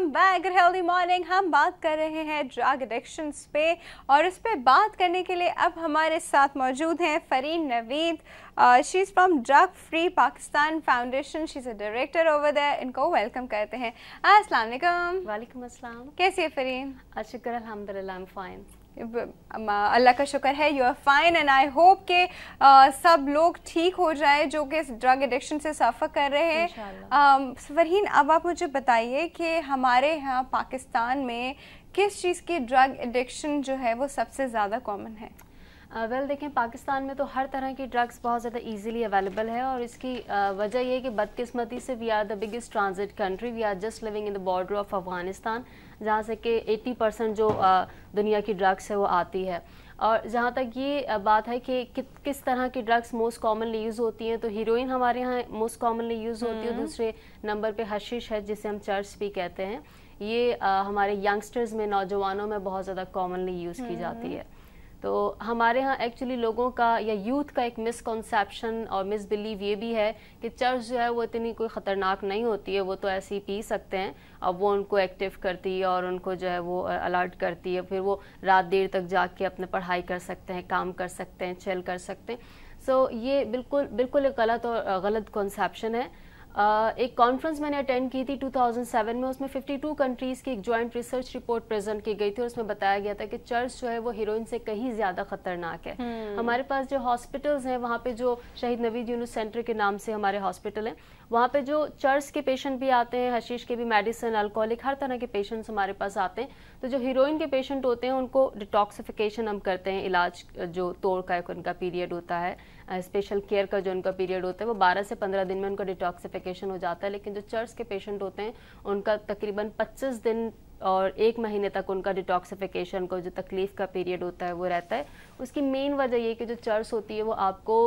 Back healthy morning. हम बात कर रहे हैं ड्रग एडिक्शंस पे और इस पे बात करने के लिए अब हमारे साथ मौजूद हैं Fareen Naveed. She is from drug free Pakistan foundation, she is a director over there. इनको वेलकम करते हैं। अस्सलाम वालेकुम। वालेकुम अस्सलाम। कैसी है फरीन? शुक्र अल्हम्दुलिल्लाह, आई एम फाइन। अल्लाह का शुक्र है, you are fine and I hope के सब लोग ठीक हो जाए जो कि इस ड्रग एडिक्शन से सफ़र कर रहे हैं। फरहीन, अब आप मुझे बताइए कि हमारे यहाँ पाकिस्तान में किस चीज़ की ड्रग एडिक्शन जो है वो सबसे ज़्यादा कॉमन है? देखें, पाकिस्तान में तो हर तरह की ड्रग्स बहुत ज़्यादा इजीली अवेलेबल है और इसकी वजह ये है कि बदकिस्मती से we are the biggest transit country. We are just living in the border of Afghanistan, जहाँ से कि 80% जो दुनिया की ड्रग्स है वो आती है। और जहाँ तक ये बात है कि किस तरह की ड्रग्स मोस्ट कॉमनली यूज़ होती हैं, तो हीरोइन हमारे यहाँ मोस्ट कॉमनली यूज़ होती है। दूसरे नंबर पे हशीश है, जिसे हम चर्च भी कहते हैं। ये हमारे यंगस्टर्स में, नौजवानों में बहुत ज़्यादा कॉमनली यूज़ की जाती है। तो हमारे यहाँ एक्चुअली लोगों का या यूथ का एक मिसकॉन्सेप्शन और मिसबिलीव ये भी है कि चर्च जो है वो इतनी कोई ख़तरनाक नहीं होती है, वो तो ऐसे ही पी सकते हैं। अब वो उनको एक्टिव करती है और उनको जो है वो अलर्ट करती है, फिर वो रात देर तक जाग के अपने पढ़ाई कर सकते हैं, काम कर सकते हैं, चिल कर सकते हैं। सो ये बिल्कुल एक गलत कॉन्सेप्शन है। एक कॉन्फ्रेंस मैंने अटेंड की थी 2007 में, उसमें 52 कंट्रीज़ की एक जॉइंट रिसर्च रिपोर्ट प्रेजेंट की गई थी और उसमें बताया गया था कि चर्च जो है वो हीरोइन से कहीं ज़्यादा ख़तरनाक है। हमारे पास जो हॉस्पिटल्स हैं, वहाँ पे जो शहीद नवीद यूनुस सेंटर के नाम से हमारे हॉस्पिटल हैं, वहाँ पे जो चर्च के पेशेंट भी आते हैं, हशीश के भी, मेडिसिन, अल्कोहलिक, हर तरह के पेशेंट्स हमारे पास आते हैं। तो जो हीरोइन के पेशेंट होते हैं उनको डिटॉक्सिफिकेशन हम करते हैं, इलाज जो तोड़ का एक उनका पीरियड होता है, स्पेशल केयर का जो उनका पीरियड होता है, वो 12 से 15 दिन में उनका डिटॉक्सिफिकेशन हो जाता है। लेकिन जो चर्च के पेशेंट होते हैं उनका तकरीबन 25 दिन और 1 महीने तक उनका डिटॉक्सिफिकेशन को जो तकलीफ का पीरियड होता है वो रहता है। उसकी मेन वजह ये कि जो चर्च होती है वो आपको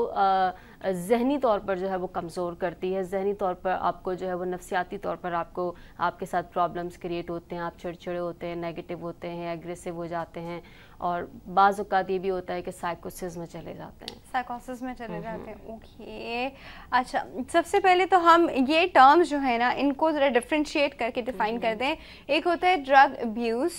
ज़हनी तौर पर जो है वो कमज़ोर करती है। ज़हनी तौर पर आपको जो है वो नफसियाती तौर पर आपके साथ प्रॉब्लम्स क्रिएट होते हैं, आप चिड़चिड़े होते हैं, नेगेटिव होते हैं, एग्रेसिव हो जाते हैं और बाज़ औक़ात ये भी होता है कि साइकोसिस में चले जाते हैं। साइकोसिस में चले जाते हैं, ओके। अच्छा, सबसे पहले तो हम ये टर्म्स जो है ना इनको ज़रा डिफ्रेंशिएट करके डिफाइन कर दें। एक होता है ड्रग अब्यूज़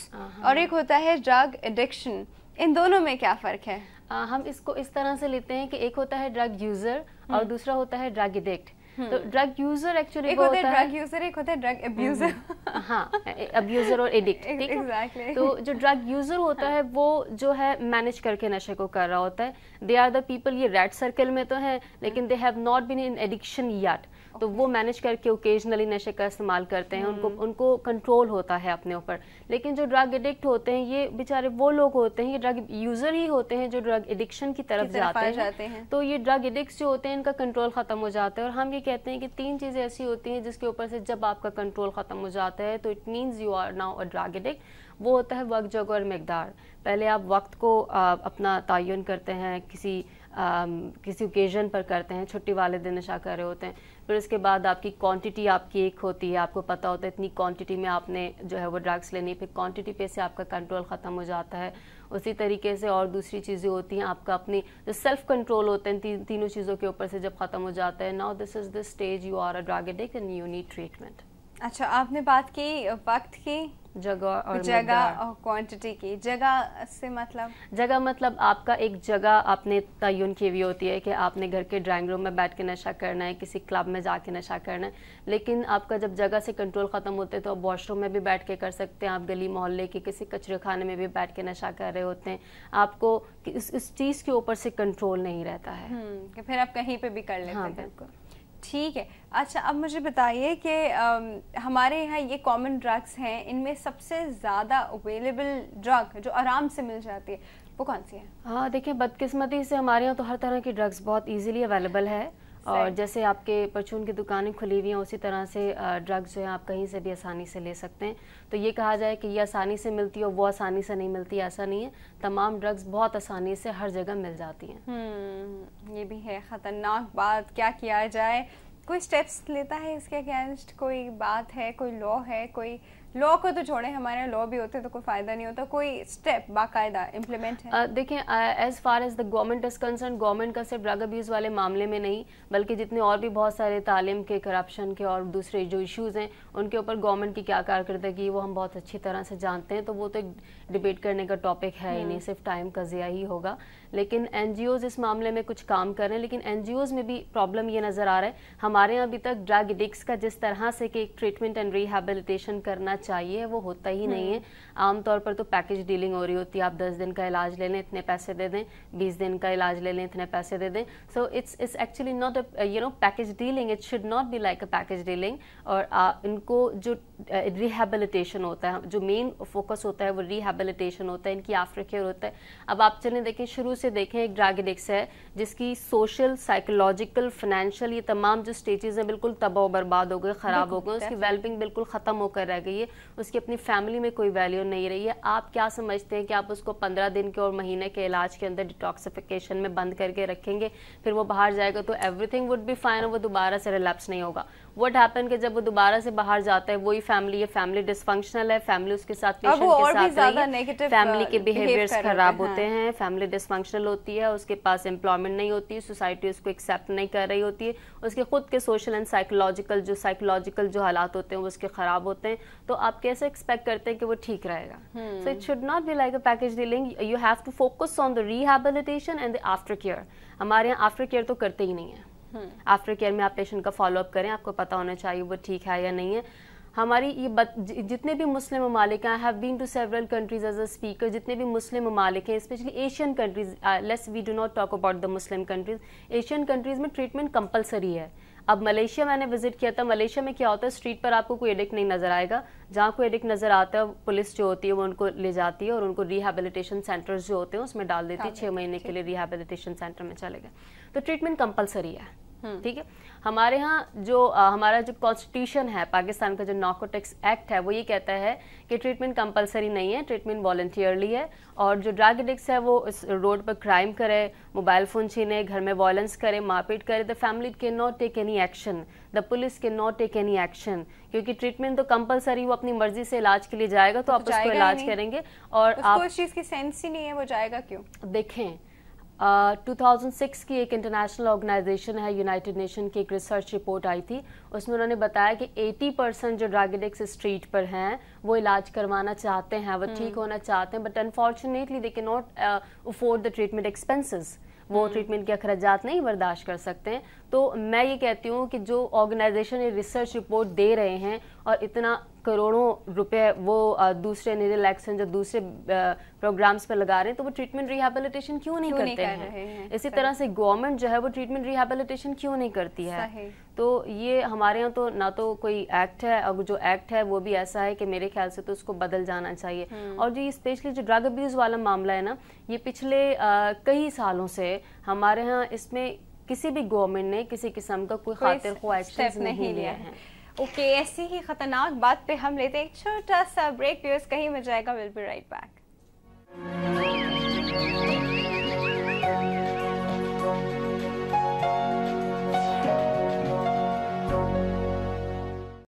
और एक होता है ड्रग एडिक्शन। इन दोनों में क्या फ़र्क है? हम इसको इस तरह से लेते हैं कि एक होता है ड्रग यूज़र और दूसरा होता है ड्रग एडिक्ट। तो ड्रग यूजर एक्चुअली एक होता है ड्रग यूजर, एक होता है ड्रग अब्यूजर। हाँ, अब्यूजर और एडिक्ट, ठीक है। Exactly. तो जो ड्रग यूजर होता है वो जो है मैनेज करके नशे को कर रहा होता है। दे आर द पीपल, ये रेड सर्कल में तो है लेकिन they have not been in addiction yet. तो वो मैनेज करके ओकेजनली नशे का इस्तेमाल करते हैं, उनको कंट्रोल होता है अपने ऊपर। लेकिन जो ड्रग एडिक्ट होते हैं ये बेचारे वो लोग होते हैं, ये ड्रग यूजर ही होते हैं जो ड्रग एडिक्शन की तरफ जाते हैं। तो ये ड्रग एडिक्ट्स जो होते हैं इनका कंट्रोल खत्म हो जाता है। और हम ये कहते हैं कि 3 चीज़ें ऐसी होती हैं जिसके ऊपर से जब आपका कंट्रोल ख़त्म हो जाता है तो it means you are now a drug addict. वो होता है वक्त, जगह और मिकदार। पहले आप वक्त को अपना तयन करते हैं, किसी ओकेजन पर करते हैं, छुट्टी वाले दिन नशा कर रहे होते हैं। फिर उसके बाद आपकी क्वांटिटी आपकी एक होती है, आपको पता होता है इतनी क्वांटिटी में आपने जो है वो ड्रग्स लेनी, फिर क्वांटिटी पे से आपका कंट्रोल ख़त्म हो जाता है। उसी तरीके से और दूसरी चीज़ें होती हैं, आपका अपनी जो सेल्फ कंट्रोल होते हैं तीनों चीज़ों के ऊपर से जब ख़त्म हो जाता है, now this is the stage you are a drug addict and you need treatment. अच्छा, आपने बात की वक्त की, जगह और क्वांटिटी की। जगह से मतलब? जगह मतलब आपका एक जगह आपने तयन की हुई होती है कि आपने घर के ड्राइंग रूम में बैठ के नशा करना है, किसी क्लब में जाके नशा करना है। लेकिन आपका जब जगह से कंट्रोल ख़त्म होते हैं तो आप वॉशरूम में भी बैठ के कर सकते हैं, आप गली मोहल्ले के किसी कचरे खाने में भी बैठ के नशा कर रहे होते हैं। आपको इस चीज़ के ऊपर से कंट्रोल नहीं रहता है कि फिर आप कहीं पे भी कर लेते हैं। हाँ, बिल्कुल, ठीक है। अच्छा, अब मुझे बताइए कि हमारे यहाँ ये कॉमन ड्रग्स हैं, इनमें सबसे ज़्यादा अवेलेबल ड्रग जो आराम से मिल जाती है वो कौन सी है? हाँ, देखिए, बदकिस्मती से हमारे यहाँ तो हर तरह की ड्रग्स बहुत इजीली अवेलेबल है। और जैसे आपके परचून की दुकानें खुली हुई हैं उसी तरह से ड्रग्स जो है आप कहीं से भी आसानी से ले सकते हैं। तो ये कहा जाए कि ये आसानी से मिलती है और वो आसानी से नहीं मिलती, ऐसा नहीं है। तमाम ड्रग्स बहुत आसानी से हर जगह मिल जाती हैं। ये भी है ख़तरनाक बात। क्या किया जाए? कोई स्टेप्स लेता है इसके अगेंस्ट? कोई बात है, कोई लॉ है, कोई लॉ को तो छोड़ें, हमारे यहाँ लॉ भी होते तो कोई फ़ायदा नहीं होता, कोई स्टेप बाकायदा इम्प्लीमेंट है? देखें, as far as the government is concern, government का सिर्फ ड्रग अब्यूज़ वाले मामले में नहीं बल्कि जितने और भी बहुत सारे तालीम के, करप्शन के और दूसरे जो इश्यूज़ हैं उनके ऊपर गवर्नमेंट की क्या कारकर्दगी वो हम बहुत अच्छी तरह से जानते हैं, तो वो तो एक डिबेट करने का टॉपिक है ही नहीं, सिर्फ टाइम का ज़िया ही होगा। लेकिन NGOs इस मामले में कुछ काम कर रहे हैं, लेकिन NGOs में भी प्रॉब्लम ये नज़र आ रहा है, हमारे यहाँ अभी तक ड्रग एडिक्ट्स का जिस तरह से कि ट्रीटमेंट एंड रिहैबिलिटेशन करना चाहिए वो होता ही नहीं है। आमतौर पर तो पैकेज डीलिंग हो रही होती है, आप 10 दिन का इलाज ले लें इतने पैसे दे दें, 20 दिन का इलाज ले लें इतने पैसे दे दें। So it's actually not a package dealing, it should not be like a package dealing. और इनको जो रिहैबिलिटेशन होता है, जो मेन फोकस होता है वो रिहैबिलिटेशन होता है, इनकी आफ्टर केयर होता है। अब आप चलें देखें, शुरू से देखें, एक ड्रग एडिक्ट है जिसकी सोशल, साइकोलॉजिकल, फाइनेंशियल, ये तमाम जो स्टेजेस हैं बिल्कुल तबाह बर्बाद हो गए, ख़राब हो गए, उसकी वेलबिंग बिल्कुल ख़त्म होकर रह गई है, उसकी अपनी फैमिली में कोई वैल्यू नहीं रही है। आप क्या समझते हैं कि आप उसको 15 दिन के और महीने के इलाज के अंदर डिटॉक्सिफिकेशन में बंद करके रखेंगे, फिर वो बाहर जाएगा तो एवरीथिंग वुड बी फाइन और वो दोबारा से रिलैप्स नहीं होगा? व्हाट हैपन कि जब वो दोबारा से बाहर जाता है वही फैमिली है, फैमिली डिसफंक्शनल है, फैमिली उसके साथ पेशेंट के साथ नहीं है, फैमिली के बिहेवियर्स खराब होते हैं, फैमिली डिसफंक्शनल होती है, उसके पास एम्प्लॉयमेंट नहीं होती है, सोसाइटी उसको एक्सेप्ट नहीं कर रही होती है, उसके खुद के सोशल एंड साइकोलॉजिकल जो हालात होते हैं वो उसके खराब होते हैं, तो आप कैसे एक्सपेक्ट करते हैं कि वो ठीक रहेगा? So it should not be like a package dealing, you have to focus on the rehabilitation and the after care. हमारे यहाँ आफ्टर केयर तो करते ही नहीं है। आफ्टर केयर में आप पेशेंट का फॉलोअप करें, आपको पता होना चाहिए वो ठीक है या नहीं है। हमारी ये जितने भी मुस्लिम ममालिक हैं, I have been to several countries as a speaker, जितने भी मुस्लिम ममालिक हैं, specially Asian countries, let's we do not talk about the Muslim countries, Asian countries में ट्रीटमेंट कंपलसरी है। अब मलेशिया मैंने विजिट किया था, मलेशिया में क्या होता है, स्ट्रीट पर आपको कोई एडिक्ट नहीं नजर आएगा, जहाँ कोई एडिक्ट नजर आता है पुलिस जो होती है वो उनको ले जाती है और उनको रिहैबिलिटेशन सेंटर्स जो होते हैं उसमें डाल देती है, 6 महीने के लिए रिहैबिलिटेशन सेंटर में चले गए, तो ट्रीटमेंट कंपलसरी है। ठीक है, हमारे यहाँ जो हमारा जो कॉन्स्टिट्यूशन है पाकिस्तान का, जो नारकोटिक्स एक्ट है, वो ये कहता है कि ट्रीटमेंट कंपलसरी नहीं है, ट्रीटमेंट वॉलंटियरली है। और जो ड्रग एडिक्ट्स है वो इस रोड पर क्राइम करे, मोबाइल फ़ोन छीने, घर में वायलेंस करे, मारपीट करे, the family can not take any action, the police can not take any action, क्योंकि ट्रीटमेंट तो कंपलसरी, वो अपनी मर्जी से इलाज के लिए जाएगा तो आप उसको इलाज करेंगे और आप उस चीज़ की सेंस ही नहीं है, वो जाएगा क्यों? देखें 2006 की एक इंटरनेशनल ऑर्गेनाइजेशन है, यूनाइटेड नेशन की एक रिसर्च रिपोर्ट आई थी, उसमें उन्होंने बताया कि 80% जो ड्रग एडिक्ट्स स्ट्रीट पर हैं वो इलाज करवाना चाहते हैं, वो ठीक होना चाहते हैं, but unfortunately they can not afford the treatment expenses, वो ट्रीटमेंट के अखराजात नहीं बर्दाश्त कर सकते हैं। तो मैं ये कहती हूँ कि जो ऑर्गेनाइजेशन ये रिसर्च रिपोर्ट दे रहे हैं और इतना करोड़ों रुपए वो दूसरे नीडल एक्शन जो दूसरे प्रोग्राम्स पर लगा रहे हैं, तो वो ट्रीटमेंट रिहैबिलिटेशन क्यों नहीं करते हैं? इसी तरह से गवर्नमेंट जो है वो ट्रीटमेंट रिहैबिलिटेशन क्यों नहीं करती है? तो ये हमारे यहाँ तो ना तो कोई एक्ट है, और जो एक्ट है वो भी ऐसा है कि मेरे ख्याल से तो उसको बदल जाना चाहिए। और जो स्पेशली जो ड्रग अब्यूज़ वाला मामला है ना, ये पिछले कई सालों से हमारे यहाँ इसमें किसी भी गवर्नमेंट ने किसी किस्म का कोई खातिर ख्वाह एक्शन नहीं लिया है। ओके, ऐसी ही खतरनाक बात पे हम लेते हैं एक छोटा सा ब्रेक, व्यूअर्स कहीं मत जाएगा, विल बी राइट बैक।